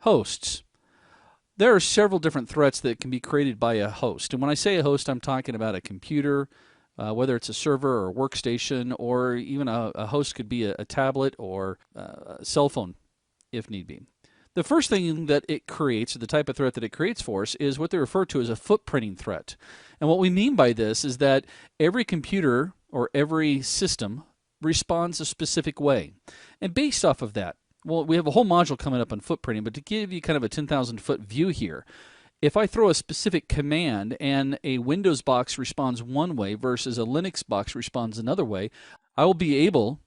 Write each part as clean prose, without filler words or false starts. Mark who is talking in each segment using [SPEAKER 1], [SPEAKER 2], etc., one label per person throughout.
[SPEAKER 1] Hosts. There are several different threats that can be created by a host. And when I say a host, I'm talking about a computer, whether it's a server or a workstation, or even a host could be a tablet or a cell phone if need be. The first thing that it creates, the type of threat that it creates for us, is what they refer to as a footprinting threat. And what we mean by this is that every computer or every system responds a specific way. And based off of that, well, we have a whole module coming up on footprinting, but to give you kind of a 10,000 foot view here, if I throw a specific command and a Windows box responds one way versus a Linux box responds another way, I will be able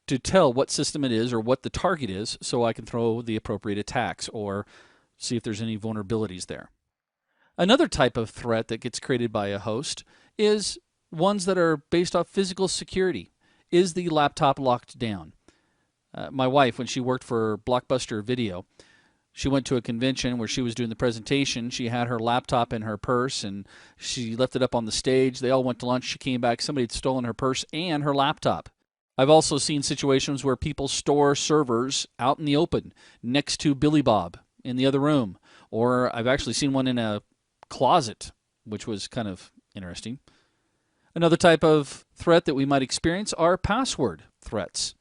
[SPEAKER 1] to tell what system it is or what the target is so I can throw the appropriate attacks or see if there's any vulnerabilities there. Another type of threat that gets created by a host is ones that are based off physical security. Is the laptop locked down? My wife, when she worked for Blockbuster Video, she went to a convention where she was doing the presentation. She had her laptop in her purse and she left it up on the stage. They all went to lunch. She came back. Somebody had stolen her purse and her laptop. I've also seen situations where people store servers out in the open next to Billy Bob in the other room. Or I've actually seen one in a closet, which was kind of interesting. Another type of threat that we might experience are password threats.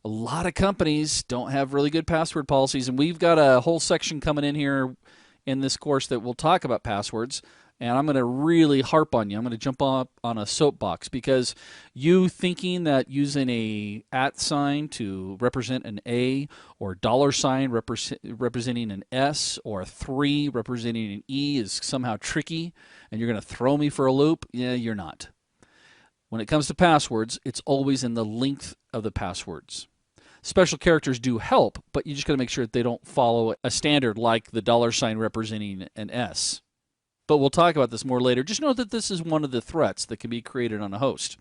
[SPEAKER 1] A lot of companies don't have really good password policies, and we've got a whole section coming in here in this course that will talk about passwords, and I'm going to really harp on you. I'm going to jump up on a soapbox because you thinking that using a @ sign to represent an A or $sign representing an S or a 3 representing an E is somehow tricky and you're going to throw me for a loop, yeah, you're not. When it comes to passwords, it's always in the length of the passwords. Special characters do help, but you just got to make sure that they don't follow a standard like the $sign representing an S. But we'll talk about this more later. Just know that this is one of the threats that can be created on a host,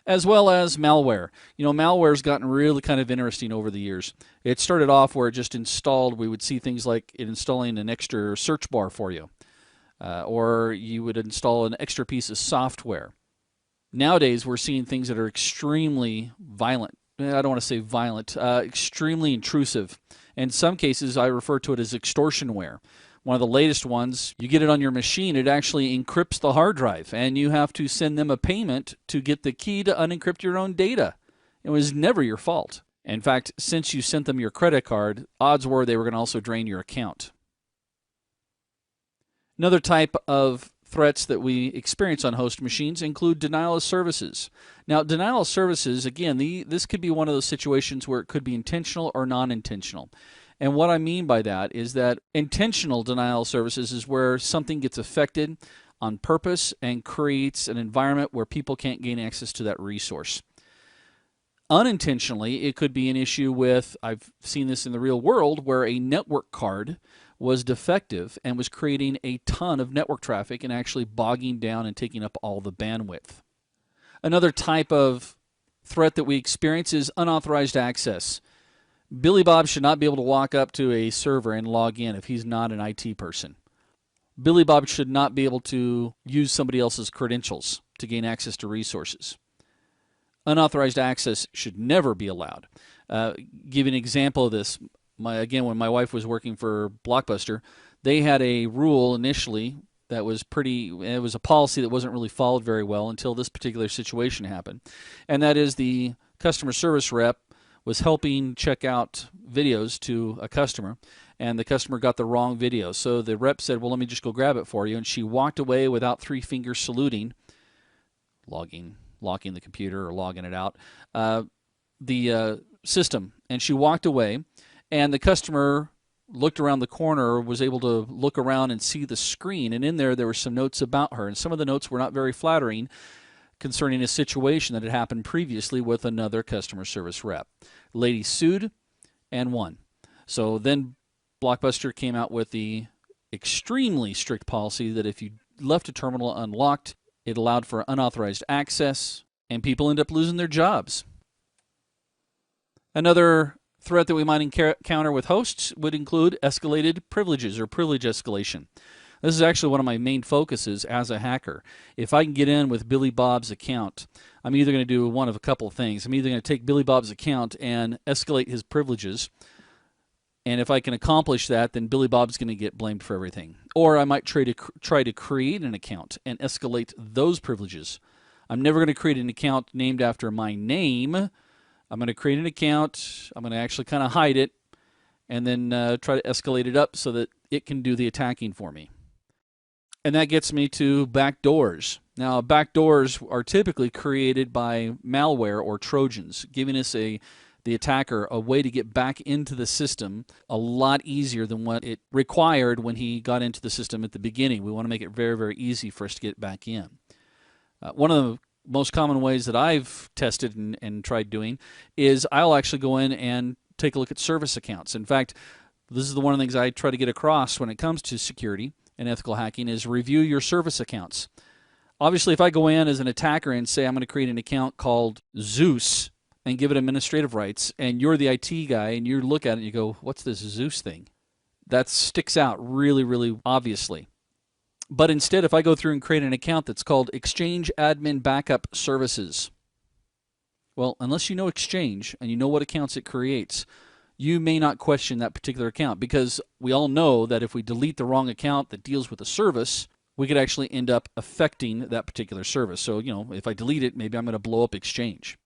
[SPEAKER 1] as well as malware. You know, malware's gotten really kind of interesting over the years. It started off where it just installed, we would see things like it installing an extra search bar for you, or you would install an extra piece of software. Nowadays, we're seeing things that are extremely violent. I don't want to say violent, extremely intrusive. In some cases, I refer to it as extortionware. One of the latest ones, you get it on your machine, it actually encrypts the hard drive, and you have to send them a payment to get the key to unencrypt your own data. It was never your fault. In fact, since you sent them your credit card, odds were they were going to also drain your account. Another type of threats that we experience on host machines include denial of services. Now, denial of services, again, this could be one of those situations where it could be intentional or non-intentional. And what I mean by that is that intentional denial of services is where something gets affected on purpose and creates an environment where people can't gain access to that resource. Unintentionally, it could be an issue with, I've seen this in the real world, where a network card was defective and was creating a ton of network traffic and actually bogging down and taking up all the bandwidth. Another type of threat that we experience is unauthorized access. Billy Bob should not be able to walk up to a server and log in if he's not an IT person. Billy Bob should not be able to use somebody else's credentials to gain access to resources. Unauthorized access should never be allowed. Give an example of this. Again, when my wife was working for Blockbuster, they had a rule initially that was it was a policy that wasn't really followed very well until this particular situation happened. And that is the customer service rep was helping check out videos to a customer, and the customer got the wrong video. So the rep said, well, let me just go grab it for you. And she walked away without 3 fingers saluting, locking the computer or logging it out, the system. And she walked away. And the customer looked around the corner, was able to look around and see the screen. And in there were some notes about her. And some of the notes were not very flattering concerning a situation that had happened previously with another customer service rep. Lady sued and won. So then Blockbuster came out with the extremely strict policy that if you left a terminal unlocked, it allowed for unauthorized access, and people end up losing their jobs. Another threat that we might encounter with hosts would include escalated privileges or privilege escalation. This is actually one of my main focuses as a hacker. If I can get in with Billy Bob's account, I'm either going to do one of a couple of things. I'm either going to take Billy Bob's account and escalate his privileges And if I can accomplish that, then Billy Bob's going to get blamed for everything. Or I might try to create an account and escalate those privileges. I'm never going to create an account named after my name. I'm going to create an account. I'm going to actually kind of hide it and then try to escalate it up so that it can do the attacking for me. And that gets me to backdoors. Now, backdoors are typically created by malware or Trojans, giving us the attacker a way to get back into the system a lot easier than what it required when he got into the system at the beginning. We want to make it very, very easy for us to get back in. One of the most common ways that I've tested and tried doing is I'll actually go in and take a look at service accounts. In fact, this is one of the things I try to get across when it comes to security and ethical hacking is review your service accounts. Obviously, if I go in as an attacker and say I'm going to create an account called Zeus and give it administrative rights, and you're the IT guy and you look at it and you go, what's this Zeus thing? That sticks out really, really obviously. But instead, if I go through and create an account that's called Exchange Admin Backup Services, well, unless you know Exchange and you know what accounts it creates, you may not question that particular account, because we all know that if we delete the wrong account that deals with a service, we could actually end up affecting that particular service. So, if I delete it, maybe I'm going to blow up Exchange.